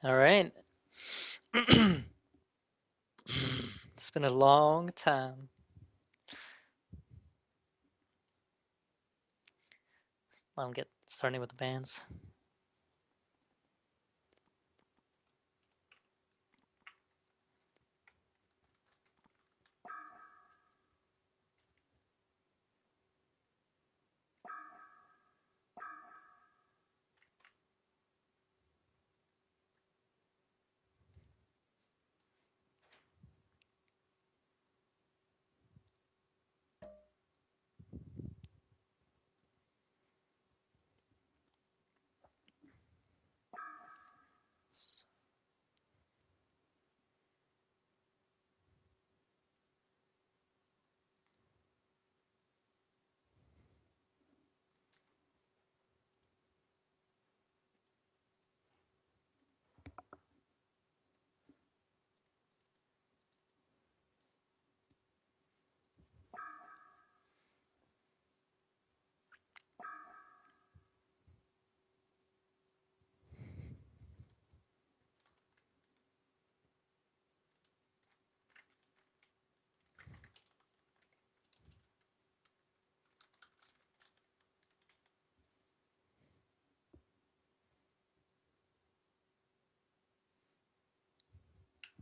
All right. It's been a long time. I'll get starting with the bands.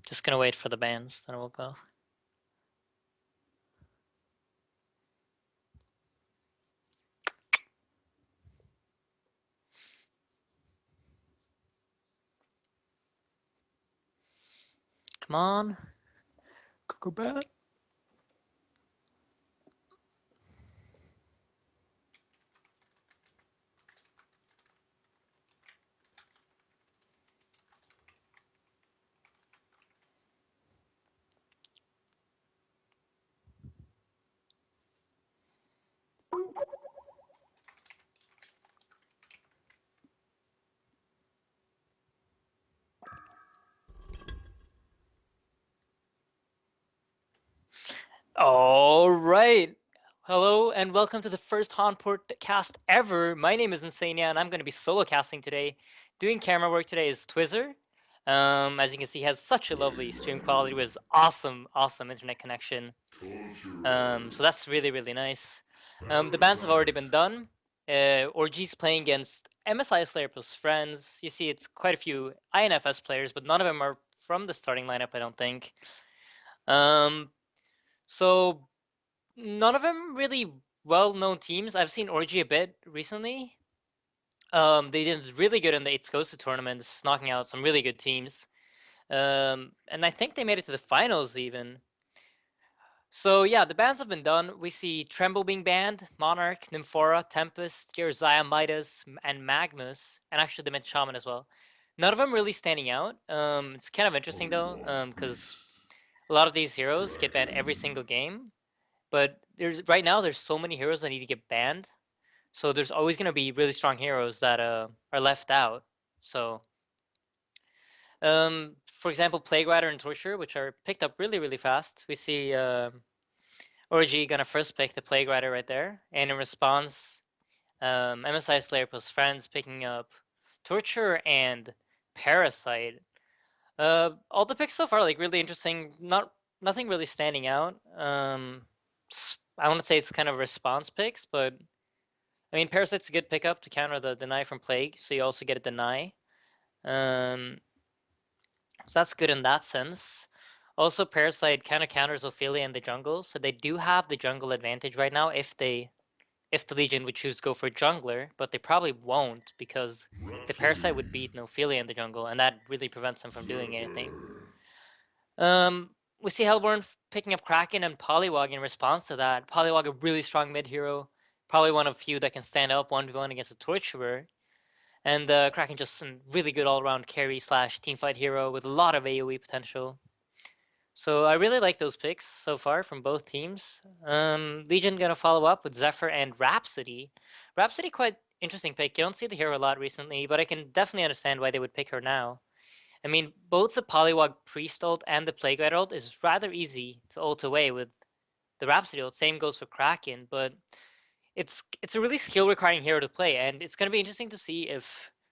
Just gonna wait for the bands, then we'll go. Come on. Go bat. All right. Hello and welcome to the first Haunport cast ever. My name is Insania and I'm going to be solo casting today. Doing camera work today is Twizzer. As you can see, he has such a lovely stream quality with awesome internet connection. So that's really nice. The bands have already been done. ORGE's playing against MSISLAYER+Friends. You see, it's quite a few INFS players, but none of them are from the starting lineup, I don't think. So none of them really well-known teams. I've seen ORGE a bit recently. They did really good in the 8 Goes to tournaments, knocking out some really good teams. And I think they made it to the finals even. So yeah, the bans have been done. We see Tremble being banned, Monarch, Nymphora, Tempest, Gearzaya, Midas, and Magnus, and actually the Mid Shaman as well. None of them really standing out. It's kind of interesting though, because a lot of these heroes get banned every single game. But right now there's so many heroes that need to get banned. So there's always going to be really strong heroes that are left out. So for example, Plague Rider and Torture, which are picked up really fast. We see ORG gonna first pick the Plague Rider right there, and in response, MSISLAYER+Friends picking up Torture and Parasite. All the picks so far like really interesting. Nothing really standing out. I want to say it's kind of response picks, but I mean Parasite's a good pickup to counter the deny from Plague, so you also get a deny. Um, so that's good in that sense. Also, Parasite kind of counters Ophelia in the jungle, so they do have the jungle advantage right now if the Legion would choose to go for a jungler, but they probably won't because the Parasite would beat an Ophelia in the jungle, and that really prevents them from doing anything. We see Hellborn picking up Kraken and Poliwag in response to that. Poliwag, a really strong mid hero, probably one of few that can stand up 1v1 against a Torturer. And Kraken just a really good all-around carry slash teamfight hero with a lot of AoE potential. So I really like those picks so far from both teams. Legion gonna follow up with Zephyr and Rhapsody. Rhapsody quite interesting pick. You don't see the hero a lot recently, but I can definitely understand why they would pick her now. I mean, both the Poliwag Priest ult and the Plague Rider ult is rather easy to ult away with the Rhapsody ult. Same goes for Kraken, but it's a really skill requiring hero to play, and it's gonna be interesting to see if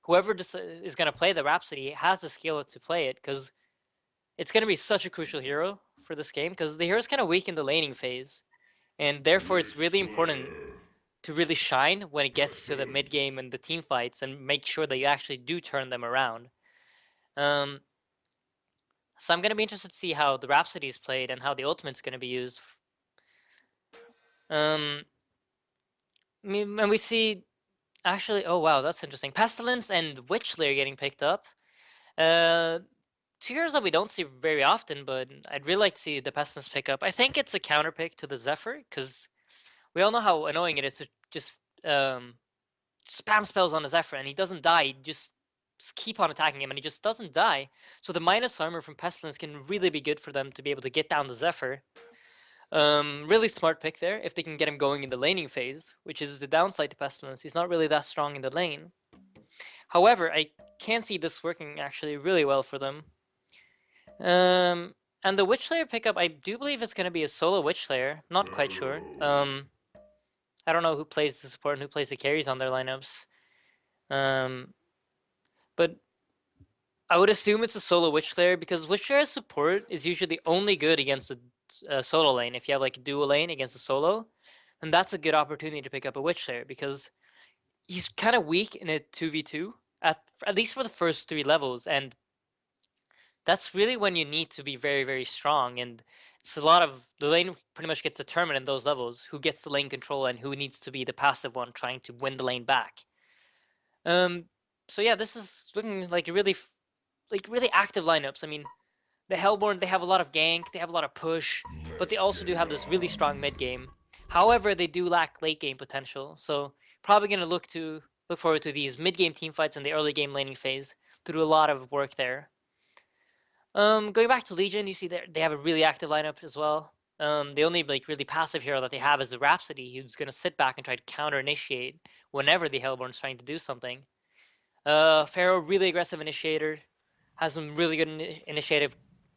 whoever is going to play the Rhapsody has the skill to play it, because it's going to be such a crucial hero for this game, because the hero's kind of weak in the laning phase, and therefore it's really important to really shine when it gets to the mid game and the team fights, and make sure that you actually do turn them around. So I'm going to be interested to see how the Rhapsody is played and how the ultimate's going to be used. And we see, actually, oh wow, that's interesting. Pestilence and Witchlayer getting picked up. Two heroes that we don't see very often, but I'd really like to see the Pestilence pick up. I think it's a counter pick to the Zephyr, because we all know how annoying it is to just spam spells on the Zephyr, and he doesn't die. Just keep on attacking him, and he just doesn't die. So the minus armor from Pestilence can really be good for them to be able to get down the Zephyr. Really smart pick there, if they can get him going in the laning phase, which is the downside to Pestilence. He's not really that strong in the lane. However, I can see this working actually really well for them. And the Witchlayer pickup, I do believe it's going to be a solo Witchlayer. Not quite sure. I don't know who plays the support and who plays the carries on their lineups. But I would assume it's a solo Witchlayer, because Witchlayer's support is usually only good against a solo lane. If you have like a dual lane against a solo, then that's a good opportunity to pick up a Witchlayer, because he's kind of weak in a 2v2, at least for the first 3 levels, and that's really when you need to be very, very strong. And it's a lot of the lane pretty much gets determined in those levels, who gets the lane control and who needs to be the passive one trying to win the lane back. So yeah, this is looking like a really active lineups. I mean, the Hellborn, they have a lot of gank, they have a lot of push, but they also do have this really strong mid game. However, they do lack late game potential, so probably going to look forward to these mid game team fights in the early game laning phase to do a lot of work there. Going back to Legion, you see they have a really active lineup as well. The only like really passive hero that they have is the Rhapsody, who's going to sit back and try to counter initiate whenever the Hellborn's trying to do something. Pharaoh, really aggressive initiator, has some really good initiative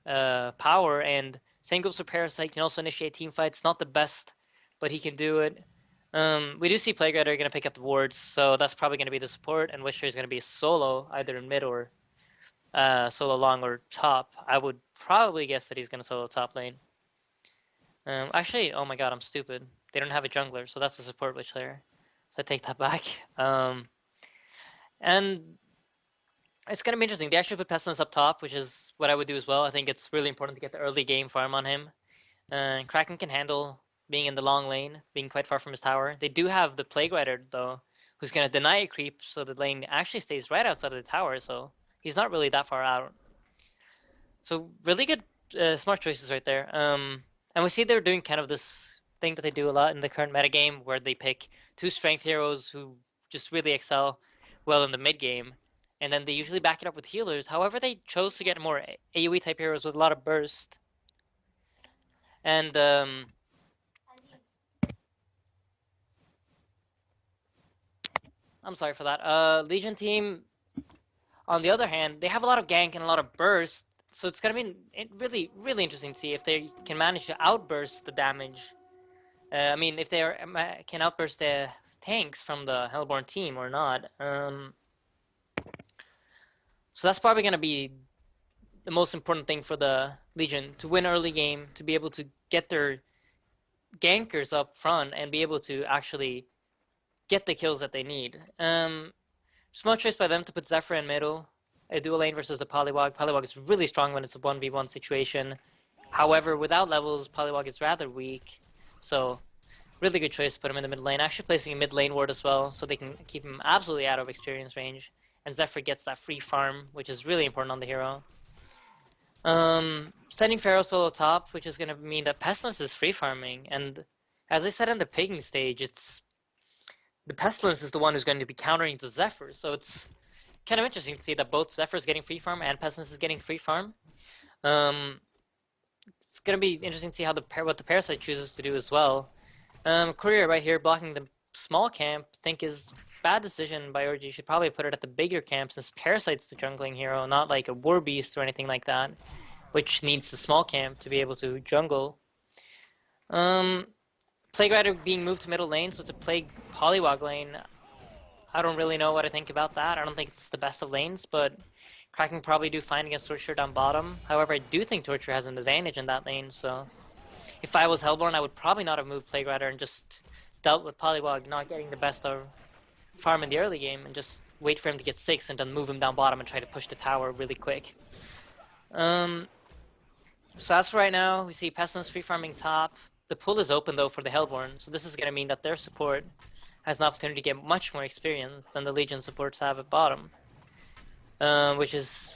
power, and same goes for Parasite, can also initiate team fights. Not the best, but he can do it. We do see Plague Rider going to pick up the wards, so that's probably going to be the support, and Witcher is going to be solo, either in mid or solo long or top. I would probably guess that he's going to solo top lane. Actually, oh my god, I'm stupid. They don't have a jungler, so that's a support Witchlayer. So I take that back. And it's going to be interesting. They actually put Pestilence up top, which is what I would do as well. I think it's really important to get the early game farm on him. Kraken can handle being in the long lane, being quite far from his tower. They do have the Plague Rider, though, who's going to deny a creep, so the lane actually stays right outside of the tower, so he's not really that far out. So really good, smart choices right there. And we see they're doing kind of this thing that they do a lot in the current metagame, where they pick 2 strength heroes who just really excel well in the mid game, and then they usually back it up with healers. However, they chose to get more AoE type heroes with a lot of burst. And I'm sorry for that. Legion team, on the other hand, they have a lot of gank and a lot of burst, so it's going to be really, really interesting to see if they can manage to outburst the damage. I mean, if they can outburst the tanks from the Hellborn team or not. So that's probably going to be the most important thing for the Legion, to win early game, to be able to get their gankers up front and be able to actually get the kills that they need. Smart choice by them to put Zephyr in middle, a dual lane versus a Polywog. Polywog is really strong when it's a 1v1 situation. However, without levels, Polywog is rather weak, so really good choice to put him in the mid lane. Actually placing a mid lane ward as well, so they can keep him absolutely out of experience range. And Zephyr gets that free farm, which is really important on the hero. Sending Pharaoh solo top, which is going to mean that Pestilence is free farming. And as I said in the picking stage, the Pestilence is the one who's going to be countering the Zephyr. So it's kind of interesting to see that both Zephyr is getting free farm and Pestilence is getting free farm. It's going to be interesting to see how what the Parasite chooses to do as well. Courier right here blocking the small camp, I think is bad decision by ORGE. You should probably put it at the bigger camp, since Parasite's the jungling hero, not like a War Beast or anything like that, which needs the small camp to be able to jungle. Plague Rider being moved to middle lane, so it's a Plague Polywog lane. I don't really know what I think about that. I don't think it's the best of lanes, but Kraken probably do fine against Torture down bottom. However, I do think Torture has an advantage in that lane, so if I was Hellborn, I would probably not have moved Plague Rider and just dealt with Polywog not getting the best of farm in the early game and just wait for him to get 6 and then move him down bottom and try to push the tower really quick. So as for right now, we see Pestilence free farming top. The pool is open though for the Hellborn, so this is going to mean that their support has an opportunity to get much more experience than the Legion supports have at bottom, which is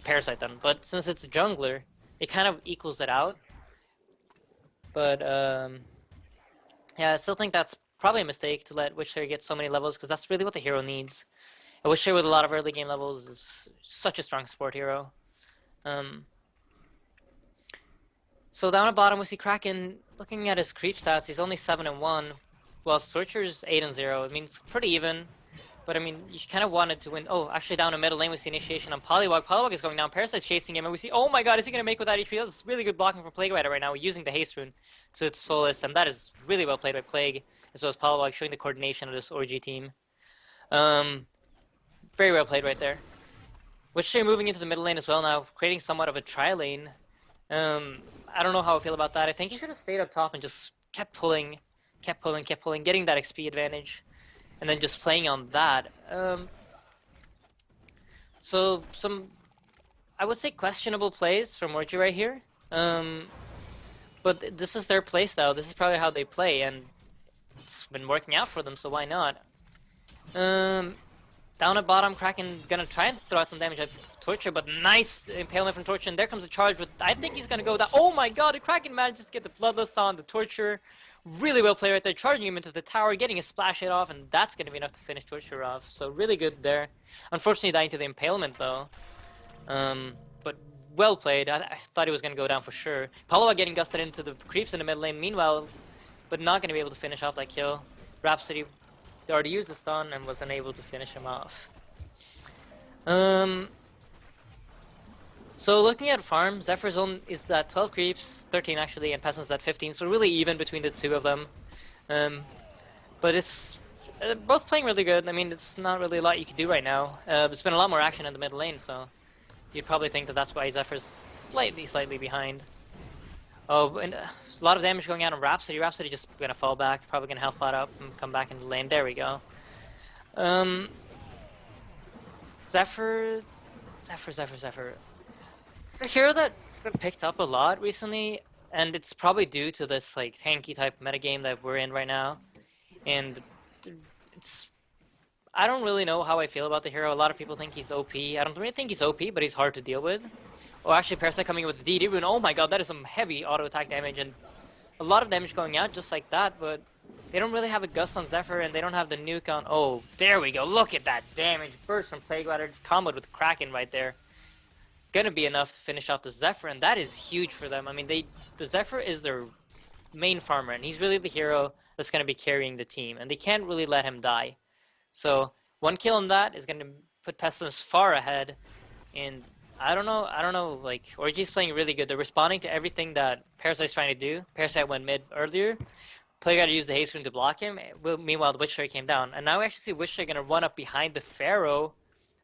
Parasite then. But since it's a jungler, it kind of equals it out. But yeah, I still think that's probably a mistake to let Witchslayer get so many levels because that's really what the hero needs. A Witchslayer with a lot of early game levels is such a strong support hero. So down at bottom we see Kraken. Looking at his creep stats, he's only 7-1, while Torture's 8-0. I mean, it's pretty even, but I mean, you kind of wanted to win. Oh, actually down in middle lane we see initiation on Polywog. Polywog is going down, Parasite's chasing him, and we see, oh my god, is he going to make without HP? That's really good blocking for Plague Rider right now, using the haste rune to its fullest, and that is really well played by Plague, as well as Polywog, showing the coordination of this ORGE team. Very well played right there. Witchslayer moving into the middle lane as well now, creating somewhat of a tri-lane. I don't know how I feel about that. I think he should have stayed up top and just kept pulling, getting that XP advantage, and then just playing on that. So some, I would say, questionable plays from ORGE right here. But this is their playstyle. This is probably how they play, and it's been working out for them. So why not? Down at bottom, Kraken gonna try and throw out some damage at Torture, but nice impalement from Torture, and there comes a charge with, I think he's gonna go down. Oh my god, the Kraken manages to get the Bloodlust on the Torture. Really well played right there, charging him into the tower, getting a splash hit off, and that's gonna be enough to finish Torture off. So really good there. Unfortunately dying to the impalement though. But well played. I thought he was gonna go down for sure. Polywog getting gusted into the creeps in the mid lane, meanwhile, but not gonna be able to finish off that kill. Rhapsody already used the stun and was unable to finish him off. So looking at farm, Zephyr's own is at 12 creeps, 13 actually, and Pestilence at 15, so really even between the two of them. But it's both playing really good. I mean, it's not really a lot you can do right now. There's been a lot more action in the mid lane, so you'd probably think that that's why Zephyr's slightly behind. Oh, and a lot of damage going out on Rhapsody. Rhapsody just gonna fall back, probably gonna health flat up and come back into the lane. There we go. Zephyr. It's a hero that's been picked up a lot recently, and it's probably due to this like tanky type metagame that we're in right now. And I don't really know how I feel about the hero. A lot of people think he's OP. I don't really think he's OP, but he's hard to deal with. Oh, actually, Parasite coming in with the DD rune. Oh my god, that is some heavy auto attack damage, and a lot of damage going out just like that, but they don't really have a Gust on Zephyr, and they don't have the nuke on... Oh, there we go. Look at that damage burst from Plague Rider, comboed with Kraken right there. Gonna be enough to finish off the Zephyr, and that is huge for them. I mean, the Zephyr is their main farmer, and he's really the hero that's gonna be carrying the team, and they can't really let him die. So, one kill on that is gonna put Pestilence far ahead, and... I don't know, like, ORGE's playing really good. They're responding to everything that Parasite's trying to do. Parasite went mid earlier. Plague Rider used the haste rune to block him. Meanwhile, the Witchslayer came down. And now we actually see Witchslayer gonna run up behind the Pharaoh.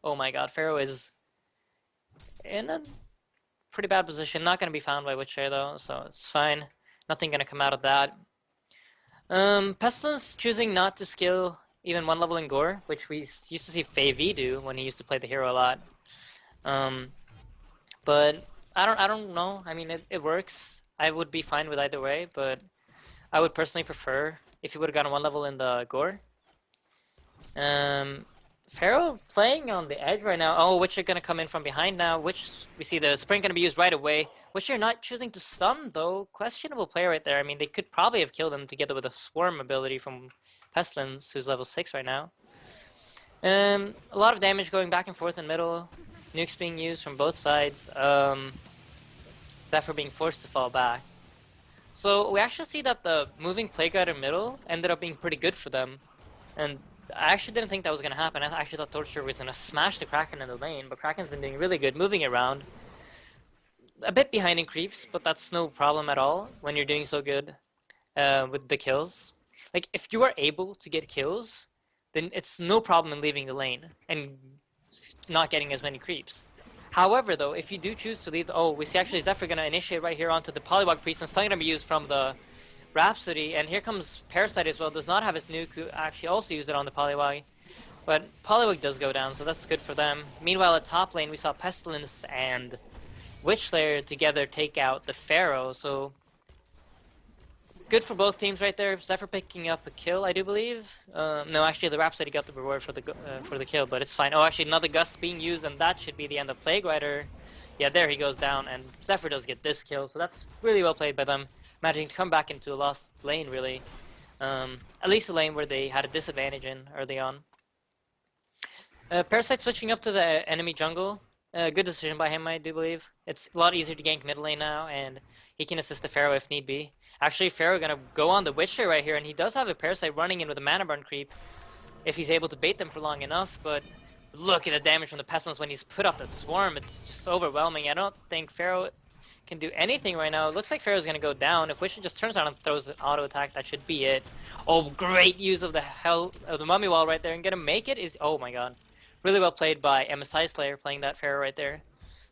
Oh my god, Pharaoh is in a pretty bad position. Not gonna be found by Witchslayer though, so it's fine. Nothing gonna come out of that. Pestilence choosing not to skill even one level in Gore, which we used to see FaV do when he used to play the hero a lot. But I don't know. I mean, it works. I would be fine with either way, but I would personally prefer if he would have gotten one level in the Gore. Pharaoh playing on the edge right now. Oh, Witcher gonna come in from behind now. Which we see the sprint gonna be used right away. Witcher not choosing to stun though. Questionable play right there. I mean, they could probably have killed him together with a swarm ability from Pestilence, who's level 6 right now. A lot of damage going back and forth in middle. Nukes being used from both sides. Zephyr being forced to fall back. So we actually see that the moving Plague Rider middle ended up being pretty good for them. And I actually didn't think that was going to happen. I actually thought Torture was going to smash the Kraken in the lane, but Kraken's been doing really good, moving around. A bit behind in creeps, but that's no problem at all when you're doing so good with the kills. Like, if you are able to get kills, then it's no problem in leaving the lane and not getting as many creeps. However, though, if you do choose to leave, we see actually Zephyr gonna initiate right here onto the Polywog Priest, and it's gonna be used from the Rhapsody, and here comes Parasite as well. Does not have his nuke, who actually also used it on the Polywog, but Polywog does go down, so that's good for them. Meanwhile, at top lane, we saw Pestilence and Witchslayer together take out the Pharaoh, so good for both teams right there. Zephyr picking up a kill, I do believe. No, actually, the Rhapsody got the reward for the kill, but it's fine. Oh, actually, another Gust being used, and that should be the end of Plague Rider. Yeah, there he goes down, and Zephyr does get this kill, so that's really well played by them. Managing to come back into a lost lane, really. At least a lane where they had a disadvantage in early on. Parasite switching up to the enemy jungle. Good decision by him, I do believe. It's a lot easier to gank mid lane now, and he can assist the Pharaoh if need be. Actually, Pharaoh gonna go on the Witcher right here, and he does have a Parasite running in with a mana burn creep if he's able to bait them for long enough, but look at the damage from the Pestilence when he's put up the Swarm. It's just overwhelming. I don't think Pharaoh can do anything right now. It looks like Pharaoh's gonna go down. If Witcher just turns around and throws an auto attack, that should be it. Oh, great use of the Mummy Wall right there, and gonna make it is, oh my god. Really well played by MSISLAYER playing that Pharaoh right there.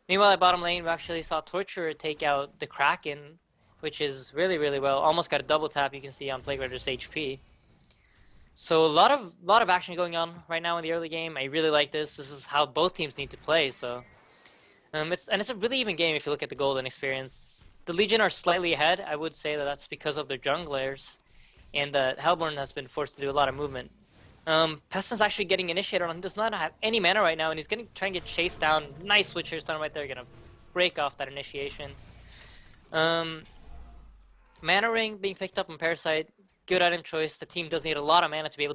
Meanwhile, at bottom lane, we actually saw Torturer take out the Kraken, which is really, really well. Almost got a double tap, you can see on Plague Rider's HP. So a lot of action going on right now in the early game. I really like this. This is how both teams need to play. So, it's a really even game if you look at the golden experience. The Legion are slightly ahead. I would say that that's because of their junglers, and Hellborn has been forced to do a lot of movement. Pestilence actually getting initiated on him, does not have any mana right now, and he's gonna try and get chased down. Nice Witcher stun right there, gonna break off that initiation. Mana Ring being picked up on Parasite, good item choice. The team does need a lot of mana to be able to